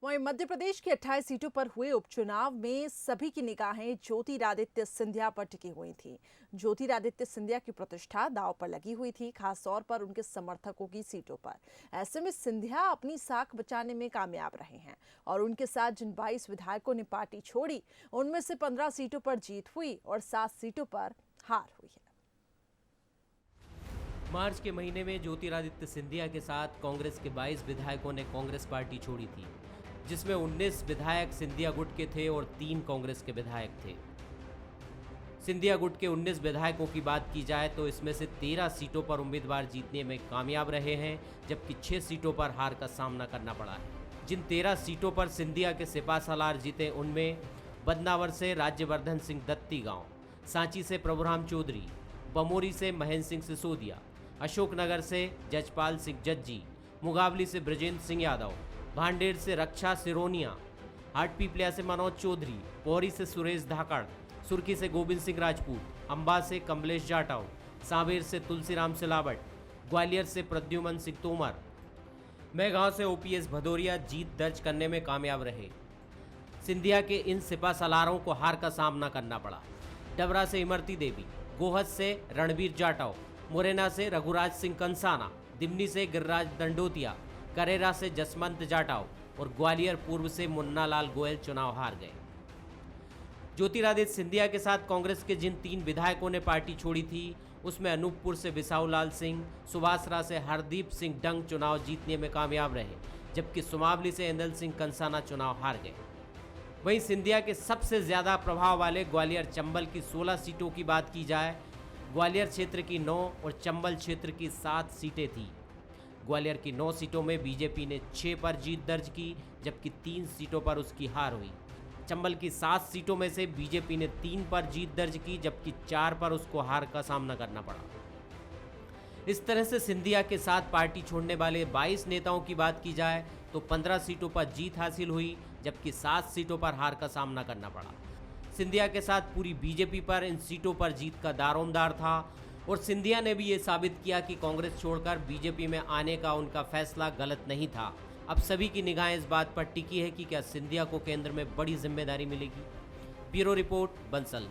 वहीं मध्य प्रदेश की 28 सीटों पर हुए उपचुनाव में सभी की निगाहें ज्योतिरादित्य सिंधिया पर टिकी हुई थी। ज्योतिरादित्य सिंधिया की प्रतिष्ठा दांव पर लगी हुई थी, खासतौर पर उनके समर्थकों की सीटों पर। ऐसे में सिंधिया अपनी साख बचाने में कामयाब रहे हैं और उनके साथ जिन 22 विधायकों ने पार्टी छोड़ी, उनमें से 15 सीटों पर जीत हुई और 7 सीटों पर हार हुई है। मार्च के महीने में ज्योतिरादित्य सिंधिया के साथ कांग्रेस के 22 विधायकों ने कांग्रेस पार्टी छोड़ी थी, जिसमें 19 विधायक सिंधिया गुट के थे और 3 कांग्रेस के विधायक थे। सिंधिया गुट के 19 विधायकों की बात की जाए तो इसमें से 13 सीटों पर उम्मीदवार जीतने में कामयाब रहे हैं, जबकि 6 सीटों पर हार का सामना करना पड़ा है। जिन 13 सीटों पर सिंधिया के सिपा-सालार जीते, उनमें बदनावर से राज्यवर्धन सिंह दत्ती गांव, सांची से प्रभुराम चौधरी, बमोरी से महेंद्र सिंह सिसोदिया, अशोकनगर से जजपाल सिंह जज्जी, मुगावली से ब्रजेंद्र सिंह यादव, भांडेर से रक्षा सिरोनिया, हाटपीपलिया से मनोज चौधरी, पौरी से सुरेश धाकड़, सुर्खी से गोविंद सिंह राजपूत, अंबा से कमलेश जाटव, सांवेर से तुलसीराम सिलावट, ग्वालियर से प्रद्युमन सिंह तोमर, मैगांव से ओपीएस भदौरिया जीत दर्ज करने में कामयाब रहे। सिंधिया के इन सिपा-सालारों को हार का सामना करना पड़ा। डबरा से इमरती देवी, गोहद से रणबीर जाटव, मुरैना से रघुराज सिंह कंसाना, दिमनी से गिरिराज दंडोतिया, करेरा से जसवंत जाटव और ग्वालियर पूर्व से मुन्ना लाल गोयल चुनाव हार गए। ज्योतिरादित्य सिंधिया के साथ कांग्रेस के जिन 3 विधायकों ने पार्टी छोड़ी थी, उसमें अनूपपुर से बिसाऊ लाल सिंह, सुभासरा से हरदीप सिंह डंग चुनाव जीतने में कामयाब रहे, जबकि सुमावली से इंदल सिंह कंसाना चुनाव हार गए। वहीं सिंधिया के सबसे ज्यादा प्रभाव वाले ग्वालियर चंबल की 16 सीटों की बात की जाए, ग्वालियर क्षेत्र की 9 और चंबल क्षेत्र की 7 सीटें थीं। ग्वालियर की 9 सीटों में बीजेपी ने 6 पर जीत दर्ज की, जबकि 3 सीटों पर उसकी हार हुई। चंबल की 7 सीटों में से बीजेपी ने 3 पर जीत दर्ज की, जबकि 4 पर उसको हार का सामना करना पड़ा। इस तरह से सिंधिया के साथ पार्टी छोड़ने वाले 22 नेताओं की बात की जाए तो 15 सीटों पर जीत हासिल हुई, जबकि 7 सीटों पर हार का सामना करना पड़ा। सिंधिया के साथ पूरी बीजेपी पर इन सीटों पर जीत का दारोमदार था और सिंधिया ने भी ये साबित किया कि कांग्रेस छोड़कर बीजेपी में आने का उनका फैसला गलत नहीं था। अब सभी की निगाहें इस बात पर टिकी है कि क्या सिंधिया को केंद्र में बड़ी जिम्मेदारी मिलेगी। Bureau report, Bansal.